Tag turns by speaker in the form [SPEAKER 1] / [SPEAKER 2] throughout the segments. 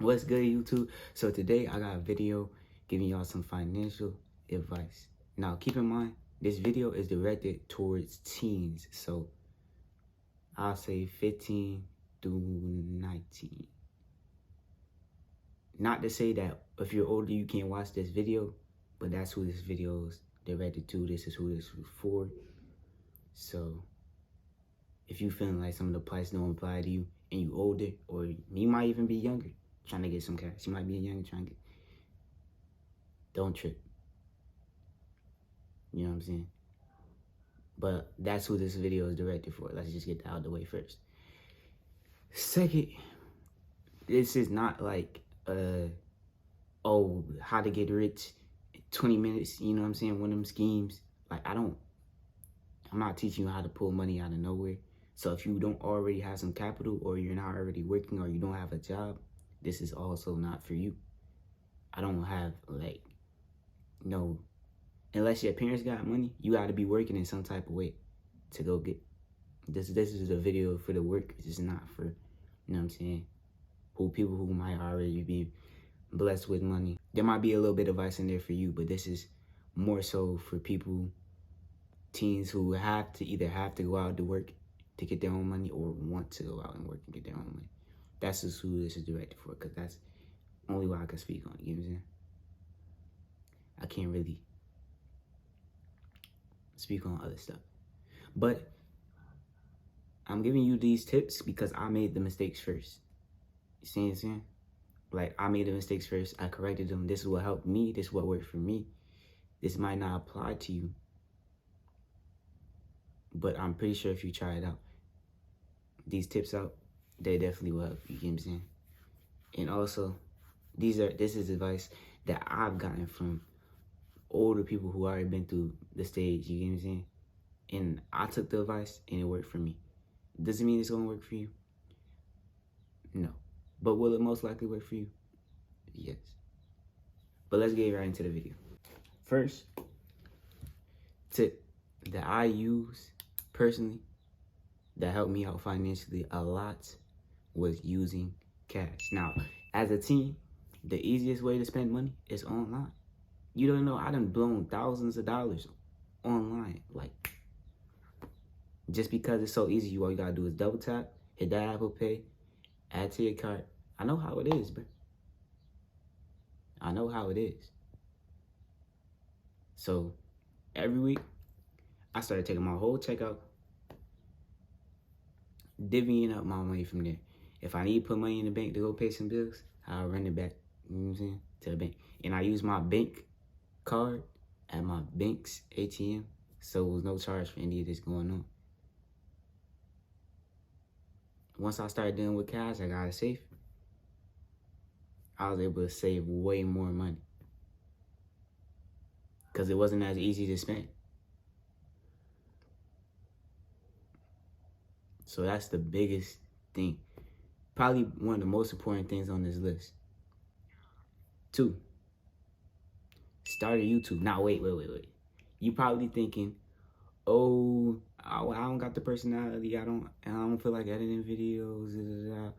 [SPEAKER 1] What's good, YouTube? So today I got a video giving y'all some financial advice. Now keep in mind, this video is directed towards teens, so I'll say 15 through 19. Not to say that if you're older you can't watch this video, but that's who this video is directed to. This is who this is for. So if you feeling like some of the prices don't apply to you and you older, or you might even be younger trying to get some cash. You might be younger trying to get, don't trip. You know what I'm saying? But that's who this video is directed for. Let's just get that out of the way first. Second, this is not like how to get rich in 20 minutes, you know what I'm saying? One of them schemes. Like I'm not teaching you how to pull money out of nowhere. So if you don't already have some capital, or you're not already working, or you don't have a job, this is also not for you. I don't have unless your parents got money, you got to be working in some type of way to go get. This is a video for the work. It's not for, you know what I'm saying, people who might already be blessed with money. There might be a little bit of advice in there for you, but this is more so for people, teens who either have to go out to work to get their own money, or want to go out and work and get their own money. That's just who this is directed for, because that's only what I can speak on, you know what I'm saying? I can't really speak on other stuff. But I'm giving you these tips because I made the mistakes first. You see what I'm saying? Like, I made the mistakes first. I corrected them. This is what helped me. This is what worked for me. This might not apply to you, but I'm pretty sure if you try it out, these tips out, they definitely will help you. You know what I'm saying? And also, this is advice that I've gotten from older people who already been through the stage. You know what I'm saying? And I took the advice and it worked for me. Does it mean it's gonna work for you? No. But will it most likely work for you? Yes. But let's get right into the video. First tip that I use personally that helped me out financially a lot was using cash. Now, as a teen, the easiest way to spend money is online. You don't know, I done blown thousands of dollars online. Like, just because it's so easy, all you gotta do is double tap, hit that Apple Pay, add to your cart. I know how it is, bro. I know how it is. So every week, I started taking my whole checkout, divvying up my money from there. If I need to put money in the bank to go pay some bills, I'll run it back, you know what I'm saying, to the bank. And I use my bank card at my bank's ATM, so there was no charge for any of this going on. Once I started dealing with cash, I got it safe. I was able to save way more money because it wasn't as easy to spend. So that's the biggest thing. Probably one of the most important things on this list. 2, start a YouTube. Now, wait. You probably thinking, oh, I don't got the personality. I don't feel like editing videos. You know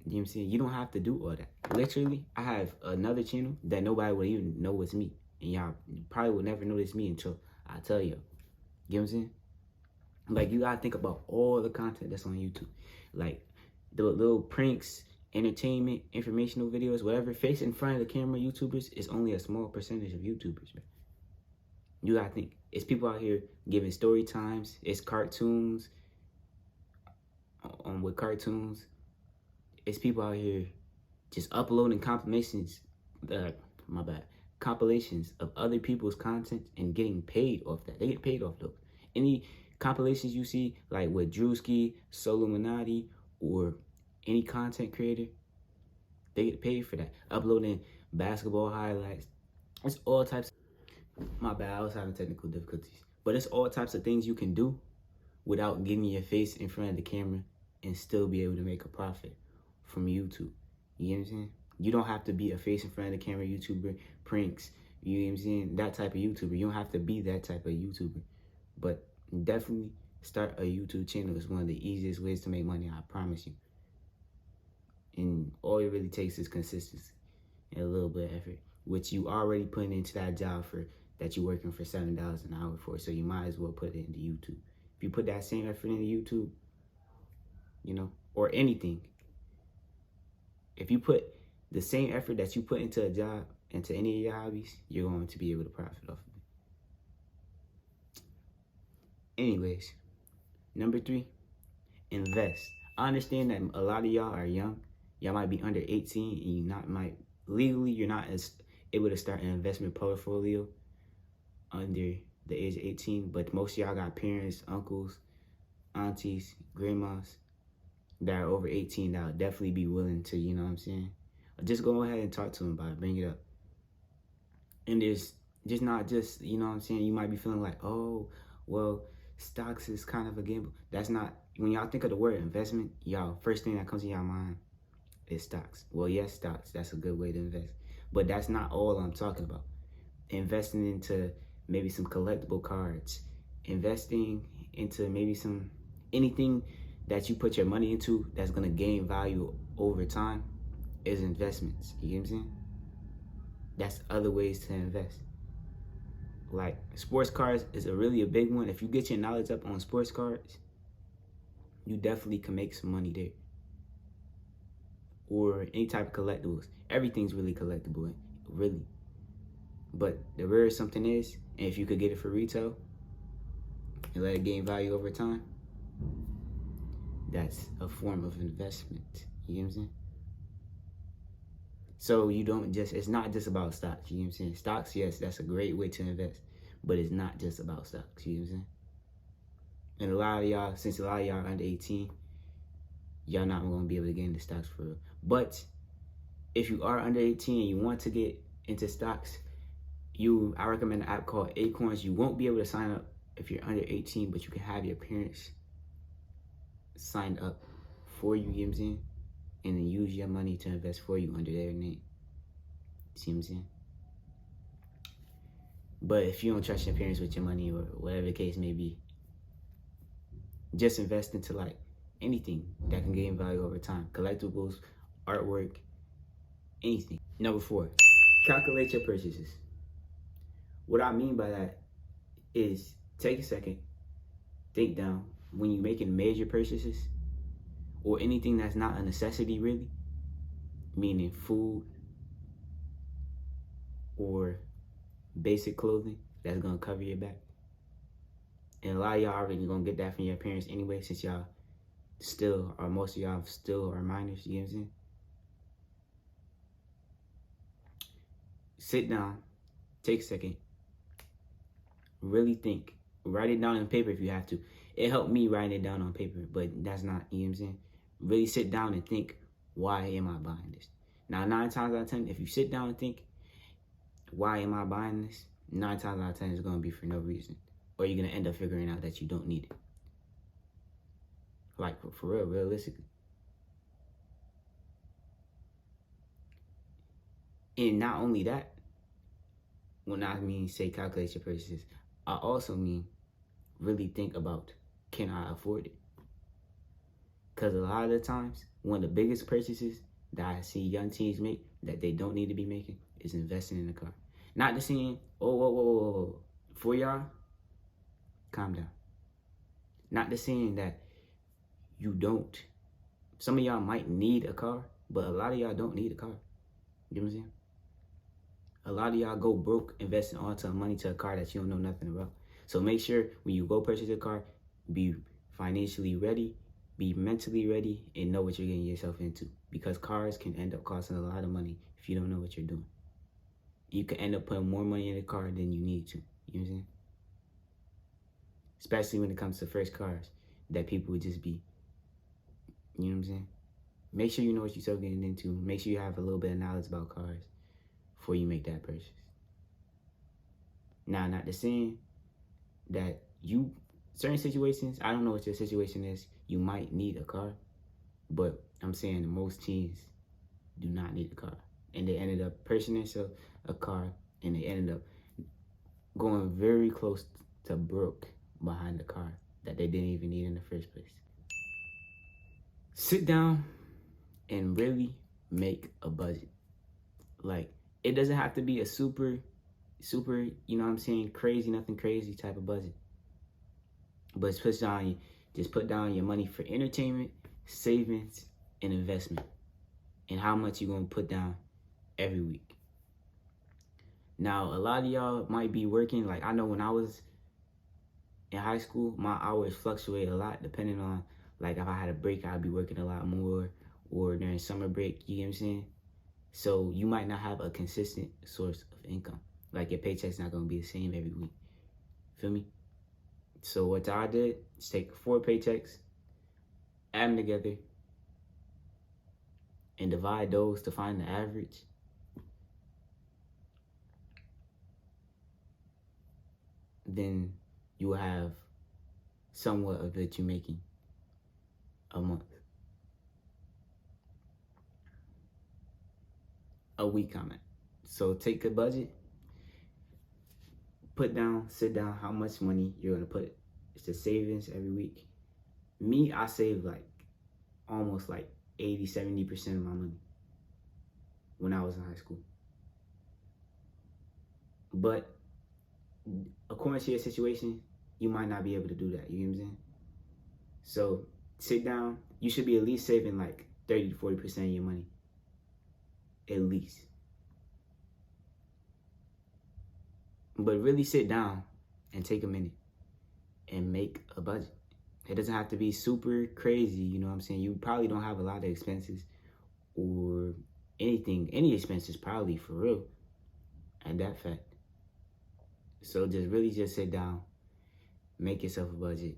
[SPEAKER 1] what I'm saying? You don't have to do all that. Literally, I have another channel that nobody would even know it's me. And y'all probably will never notice me until I tell you. You know what I'm saying? Like, you gotta think about all the content that's on YouTube. Like, the little pranks, entertainment, informational videos, whatever. Face in front of the camera YouTubers is only a small percentage of YouTubers, man. You gotta think. It's people out here giving story times. It's cartoons. With cartoons. It's people out here just uploading compilations of other people's content and getting paid off that. They get paid off those. Any compilations you see, like with Drewski, Soluminati, or any content creator, they get paid for that. Uploading basketball highlights. It's all types. My bad, I was having technical difficulties. But it's all types of things you can do without getting your face in front of the camera and still be able to make a profit from YouTube. You know what I'm saying? You don't have to be a face in front of the camera YouTuber, pranks, you know what I'm saying? That type of YouTuber. You don't have to be that type of YouTuber. But definitely start a YouTube channel. It's one of the easiest ways to make money, I promise you. And all it really takes is consistency and a little bit of effort, which you already putting into that job for that you're working for $7 an hour for. So you might as well put it into YouTube. If you put that same effort into YouTube, or anything, if you put the same effort that you put into a job, into any of your hobbies, you're going to be able to profit off of it. Anyways, number 3, invest. I understand that a lot of y'all are young. Y'all might be under 18 and you're not as able to start an investment portfolio under the age of 18, but most of y'all got parents, uncles, aunties, grandmas that are over 18 that would definitely be willing to, just go ahead and talk to them about it, bring it up. And there's just not just, you might be feeling like, oh, well, stocks is kind of a gamble. That's not, when y'all think of the word investment, y'all, first thing that comes to y'all mind is stocks. Well, yes, stocks, that's a good way to invest. But that's not all I'm talking about. Investing into maybe some collectible cards, investing into maybe anything that you put your money into that's going to gain value over time is investments. You get what I'm saying? That's other ways to invest. Like sports cards is a big one. If you get your knowledge up on sports cards, you definitely can make some money there. Or any type of collectibles. Everything's really collectible, really. But the rare something is, and if you could get it for retail and let it gain value over time, that's a form of investment. You know what I'm saying? So it's not just about stocks. You know what I'm saying? Stocks, yes, that's a great way to invest, but it's not just about stocks. You know what I'm saying? And since a lot of y'all are under 18, y'all not going to be able to get into stocks for real. But if you are under 18 and you want to get into stocks, I recommend an app called Acorns. You won't be able to sign up if you're under 18, but you can have your parents signed up for you, you know what I'm saying? And then use your money to invest for you under their name. See what I'm saying? But if you don't trust your parents with your money or whatever the case may be, just invest into like anything that can gain value over time. Collectibles, artwork, anything. Number 4, calculate your purchases. What I mean by that is take a second, think down when you're making major purchases or anything that's not a necessity really, meaning food or basic clothing that's gonna cover your back. And a lot of y'all already gonna get that from your parents anyway, since y'all most of y'all still are minors, you know what I'm saying? Sit down, take a second, really think, write it down on paper if you have to. It helped me writing it down on paper, but that's not, you know what I'm saying? Really sit down and think, why am I buying this? Now, 9 times out of 10, if you sit down and think, why am I buying this? 9 times out of 10 is going to be for no reason. Or you're going to end up figuring out that you don't need it. Like, for real, realistically. And not only that, when I mean say calculate your purchases, I also mean really think about, can I afford it? Because a lot of the times, one of the biggest purchases that I see young teens make that they don't need to be making is investing in a car. Not just saying, whoa. For y'all, calm down. Not just saying that you don't. Some of y'all might need a car, but a lot of y'all don't need a car. You know what I'm saying? A lot of y'all go broke investing all the money to a car that you don't know nothing about. So make sure when you go purchase a car, be financially ready, be mentally ready, and know what you're getting yourself into. Because cars can end up costing a lot of money if you don't know what you're doing. You can end up putting more money in a car than you need to. You know what I'm saying? Especially when it comes to first cars that people would just be, you know what I'm saying? Make sure you know what you're getting into. Make sure you have a little bit of knowledge about cars before you make that purchase. Now, not the saying that certain situations, I don't know what your situation is, you might need a car, but I'm saying most teens do not need a car. And they ended up purchasing themselves a car, and they ended up going very close to broke behind the car that they didn't even need in the first place. Sit down and really make a budget. Like, it doesn't have to be a super, you know what I'm saying, crazy, nothing crazy type of budget. But just put down your money for entertainment, savings, and investment, and how much you're gonna put down every week. Now, a lot of y'all might be working. Like, I know when I was in high school, my hours fluctuate a lot depending on, like, if I had a break, I'd be working a lot more, or during summer break, you know what I'm saying? So you might not have a consistent source of income. Like, your paycheck's not gonna be the same every week. Feel me? So what I did is take 4 paychecks, add them together, and divide those to find the average. Then you will have somewhat of it you're making a month. A week, I meant. So take a budget, sit down how much money you're gonna put to savings every week. Me, I save like almost like 80-70% of my money when I was in high school. But according to your situation, you might not be able to do that. You know what I'm saying? So sit down. You should be at least saving like 30-40% of your money. At least. But really sit down and take a minute and make a budget. It doesn't have to be super crazy, you know what I'm saying? You probably don't have a lot of expenses or any expenses probably, for real, and that fact. So just sit down, make yourself a budget,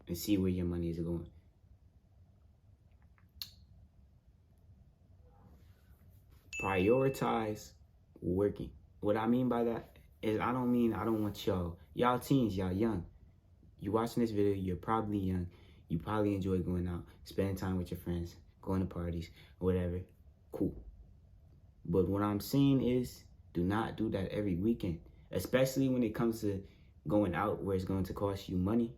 [SPEAKER 1] and see where your money is going. Prioritize working. What I mean by that is I don't want y'all teens, y'all young. You watching this video, you're probably young. You probably enjoy going out, spending time with your friends, going to parties, whatever. Cool. But what I'm saying is, do not do that every weekend, especially when it comes to going out where it's going to cost you money.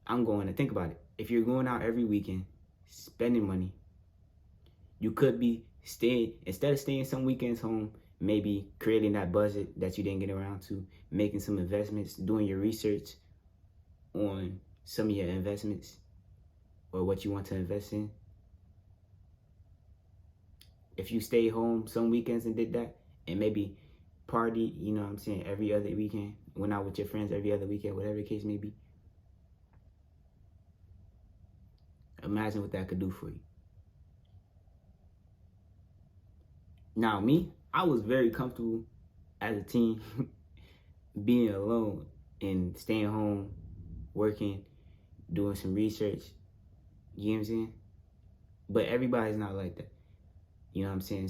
[SPEAKER 1] I'm going to think about it. If you're going out every weekend, spending money, you could be instead of staying some weekends home, maybe creating that budget that you didn't get around to, making some investments, doing your research on some of your investments or what you want to invest in. If you stay home some weekends and did that, and maybe party, you know what I'm saying, every other weekend, went out with your friends every other weekend, whatever the case may be, imagine what that could do for you. Now, me, I was very comfortable as a teen being alone and staying home, working, doing some research, you know what I'm saying? But everybody's not like that. You know what I'm saying?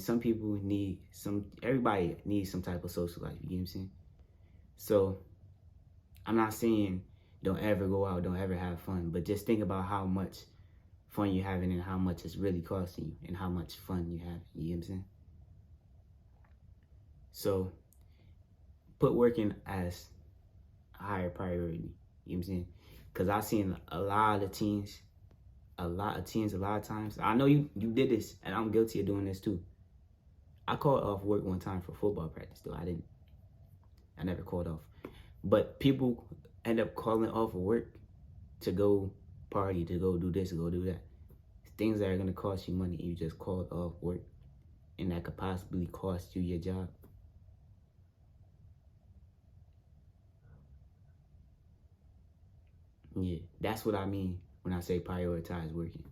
[SPEAKER 1] Everybody needs some type of social life, you know what I'm saying? So, I'm not saying don't ever go out, don't ever have fun, but just think about how much fun you're having and how much it's really costing you and how much fun you have, you know what I'm saying? So, put working as a higher priority, you know what I'm saying? Because I've seen a lot of teens, a lot of times. I know you did this, and I'm guilty of doing this too. I called off work one time for football practice, though. I never called off. But people end up calling off work to go party, to go do this, to go do that. Things that are going to cost you money, you just called off work, and that could possibly cost you your job. Yeah, that's what I mean when I say prioritize working.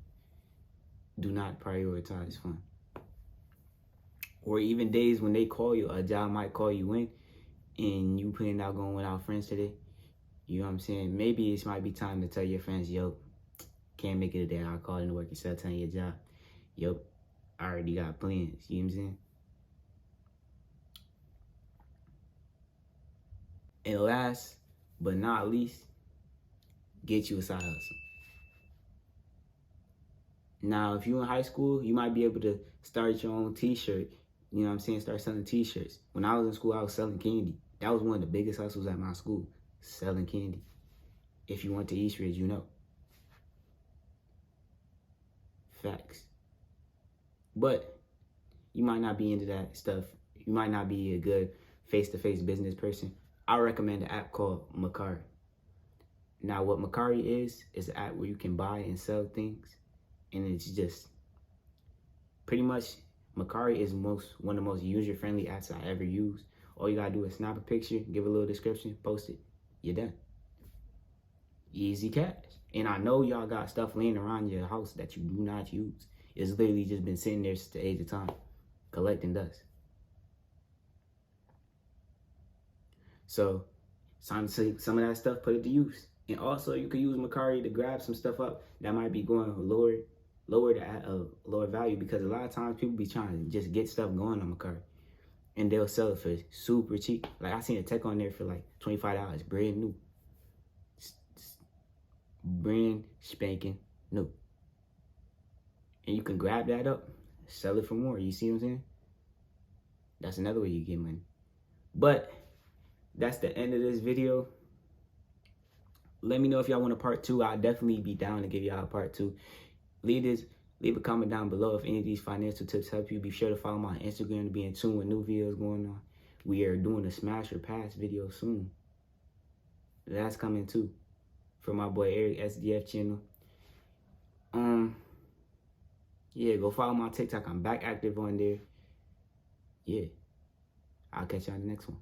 [SPEAKER 1] Do not prioritize fun. Or even days when they call you, a job might call you in, and you planning out going without friends today. You know what I'm saying? Maybe it might be time to tell your friends, yo, can't make it today. I'll call in to work instead of telling your job, yo, I already got plans. You know what I'm saying? And last but not least, get you a side hustle. Now, if you're in high school, you might be able to start your own t-shirt. You know what I'm saying? Start selling t-shirts. When I was in school, I was selling candy. That was one of the biggest hustles at my school, selling candy. If you went to East Ridge, you know. Facts. But you might not be into that stuff. You might not be a good face-to-face business person. I recommend an app called Mercari. Now, what Mercari is an app where you can buy and sell things. And it's just pretty much, Mercari is one of the most user-friendly apps I ever used. All you gotta do is snap a picture, give a little description, post it. You're done. Easy cash. And I know y'all got stuff laying around your house that you do not use. It's literally just been sitting there since the age of time, collecting dust. So, some of that stuff, put it to use. And also, you can use Mercari to grab some stuff up that might be going lower at a lower value, because a lot of times people be trying to just get stuff going on Mercari, and they'll sell it for super cheap. Like, I seen a tech on there for like $25, brand new. Brand spanking new. And you can grab that up, sell it for more. You see what I'm saying? That's another way you get money. But that's the end of this video. Let me know if y'all want a part 2. I'll definitely be down to give y'all a part 2. Leave a comment down below if any of these financial tips help you. Be sure to follow my Instagram to be in tune with new videos going on. We are doing a smash or pass video soon. That's coming too, from my boy Eric SDF channel. Yeah, go follow my TikTok. I'm back active on there. Yeah, I'll catch y'all in the next one.